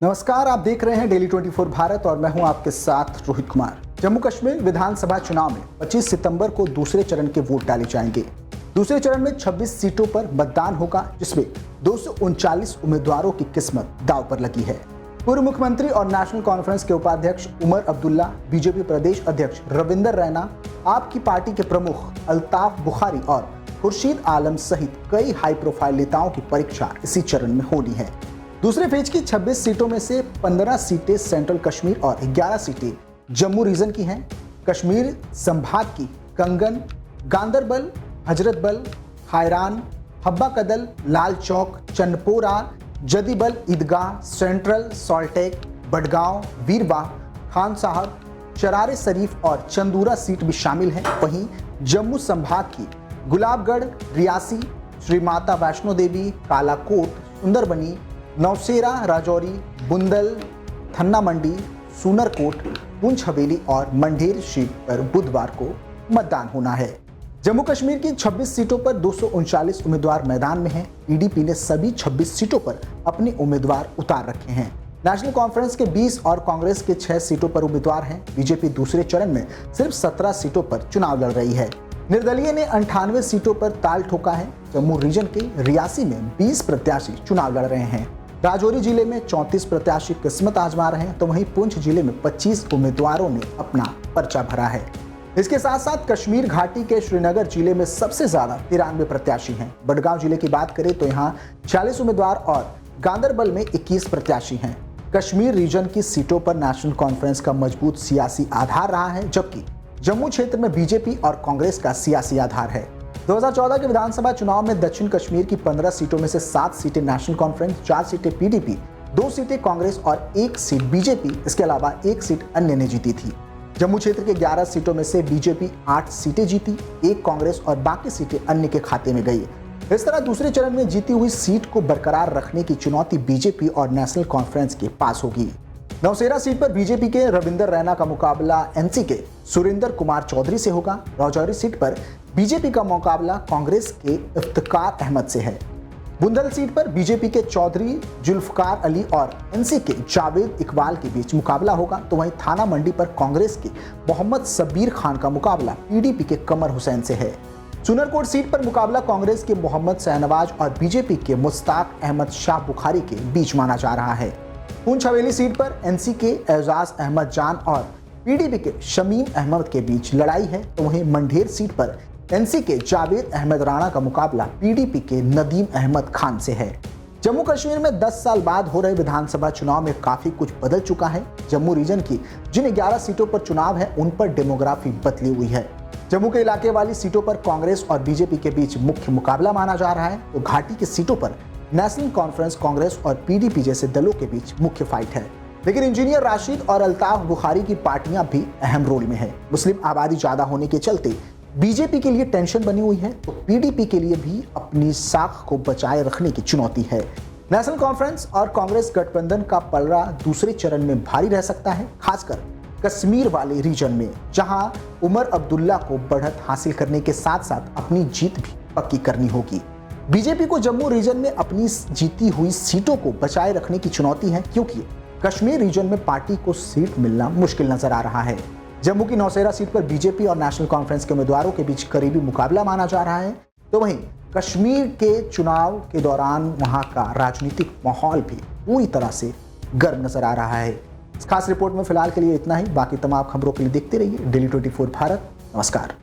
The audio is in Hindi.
नमस्कार, आप देख रहे हैं डेली 24 भारत और मैं हूं आपके साथ रोहित कुमार। जम्मू कश्मीर विधानसभा चुनाव में 25 सितंबर को दूसरे चरण के वोट डाले जाएंगे। दूसरे चरण में 26 सीटों पर मतदान होगा, जिसमें 239 उम्मीदवारों की किस्मत दांव पर लगी है। पूर्व मुख्यमंत्री और नेशनल कॉन्फ्रेंस के उपाध्यक्ष उमर अब्दुल्ला, बीजेपी प्रदेश अध्यक्ष रविंदर रैना, आपकी पार्टी के प्रमुख अल्ताफ बुखारी और खुर्शीद आलम सहित कई हाई प्रोफाइल नेताओं की परीक्षा इसी चरण में होनी है। दूसरे फेज की 26 सीटों में से 15 सीटें सेंट्रल कश्मीर और 11 सीटें जम्मू रीजन की हैं। कश्मीर संभाग की कंगन, गांदरबल, हजरतबल, हायरान, हब्बा कदल, लाल चौक, चन्नपोरा, जदीबल, ईदगाह, सेंट्रल, सॉल्टेक, बडगांव, वीरबाह, खान साहब, चरारे शरीफ और चंदूरा सीट भी शामिल हैं। वहीं जम्मू संभाग की गुलाबगढ़, रियासी, श्री माता वैष्णो देवी, कालाकोट, सुंदरबनी, नौशेरा, राजौरी, बुंदल, थन्ना मंडी, सूनरकोट, पुंछ हवेली और मंढेर सीट पर बुधवार को मतदान होना है। जम्मू कश्मीर की 26 सीटों पर 239 उम्मीदवार मैदान में हैं। पीडीपी ने सभी 26 सीटों पर अपने उम्मीदवार उतार रखे हैं। नेशनल कॉन्फ्रेंस के 20 और कांग्रेस के 6 सीटों पर उम्मीदवार हैं। बीजेपी दूसरे चरण में सिर्फ 17 सीटों पर चुनाव लड़ रही है। निर्दलीय ने 98 सीटों पर ताल ठोका है। जम्मू रीजन के रियासी में 20 प्रत्याशी चुनाव लड़ रहे हैं। राजौरी जिले में 34 प्रत्याशी किस्मत आजमा रहे हैं, तो वहीं पुंछ जिले में 25 उम्मीदवारों ने अपना पर्चा भरा है। इसके साथ साथ कश्मीर घाटी के श्रीनगर जिले में सबसे ज्यादा 93 प्रत्याशी हैं। बडगांव जिले की बात करें तो यहाँ 40 उम्मीदवार और गांदरबल में 21 प्रत्याशी हैं। कश्मीर रीजन की सीटों पर नेशनल कॉन्फ्रेंस का मजबूत सियासी आधार रहा है, जबकि जम्मू क्षेत्र में बीजेपी और कांग्रेस का सियासी आधार है। 2014 के विधानसभा चुनाव में दक्षिण कश्मीर की 15 सीटों में से 7 सीटें नेशनल कॉन्फ्रेंस, 4 सीटें पीडीपी, 2 सीटें कांग्रेस और 1 सीट बीजेपी, इसके अलावा 1 सीट अन्य ने जीती थी। जम्मू क्षेत्र के 11 सीटों में से बीजेपी 8 सीटें जीती, 1 कांग्रेस और बाकी सीटें अन्य के खाते में गई। इस तरह दूसरे चरण में जीती हुई सीट को बरकरार रखने की चुनौती बीजेपी और नेशनल कॉन्फ्रेंस के पास होगी। नौशेरा सीट पर बीजेपी के रविंदर रैना का मुकाबला एनसी के सुरेंद्र कुमार चौधरी से होगा। राजौरी सीट पर बीजेपी का मुकाबला कांग्रेस के इफ्तिकार अहमद से है। बुंदल सीट पर बीजेपी के चौधरी जुल्फकार अली और एनसी के जावेद इकबाल के बीच मुकाबला होगा, तो वहीं थाना मंडी पर कांग्रेस के मोहम्मद सबीर खान का मुकाबला पीडीपी के कमर हुसैन से है। सुनरकोट सीट पर मुकाबला कांग्रेस के मोहम्मद शहनवाज और बीजेपी के मुश्ताक अहमद शाह बुखारी के बीच माना जा रहा है। पुंछ हवेली सीट पर एनसी के एजाज अहमद जान और पीडीपी के शमीम अहमद के बीच लड़ाई है, तो वहीं मंढेर सीट पर एनसी के जावेद अहमद राणा का मुकाबला पीडीपी के नदीम अहमद खान से है। जम्मू कश्मीर में 10 साल बाद हो रहे विधानसभा चुनाव में काफी कुछ बदल चुका है। जम्मू रीजन की जिन 11 सीटों पर चुनाव है, उन पर डेमोग्राफी बदली हुई है। जम्मू के इलाके वाली सीटों पर कांग्रेस और बीजेपी के बीच मुख्य मुकाबला माना जा रहा है, तो घाटी की सीटों पर नेशनल कॉन्फ्रेंस, कांग्रेस और पीडीपी जैसे दलों के बीच मुख्य फाइट है। लेकिन इंजीनियर राशिद और अल्ताफ बुखारी की पार्टियां भी अहम रोल में है। मुस्लिम आबादी ज्यादा होने के चलते बीजेपी के लिए टेंशन बनी हुई है, तो पीडीपी के लिए भी अपनी साख को बचाए रखने की चुनौती है। नेशनल कॉन्फ्रेंस और कांग्रेस गठबंधन का पलड़ा दूसरे चरण में भारी रह सकता है, खासकर कश्मीर वाले रीजन में, जहां उमर अब्दुल्ला को बढ़त हासिल करने के साथ साथ अपनी जीत भी पक्की करनी होगी। बीजेपी को जम्मू रीजन में अपनी जीती हुई सीटों को बचाए रखने की चुनौती है, क्योंकि कश्मीर रीजन में पार्टी को सीट मिलना मुश्किल नजर आ रहा है। जम्मू की नौशेरा सीट पर बीजेपी और नेशनल कॉन्फ्रेंस के उम्मीदवारों के बीच करीबी मुकाबला माना जा रहा है, तो वहीं कश्मीर के चुनाव के दौरान वहां का राजनीतिक माहौल भी पूरी तरह से गर्म नजर आ रहा है। इस खास रिपोर्ट में फिलहाल के लिए इतना ही। बाकी तमाम खबरों के लिए देखते रहिए डेली 24 भारत। नमस्कार।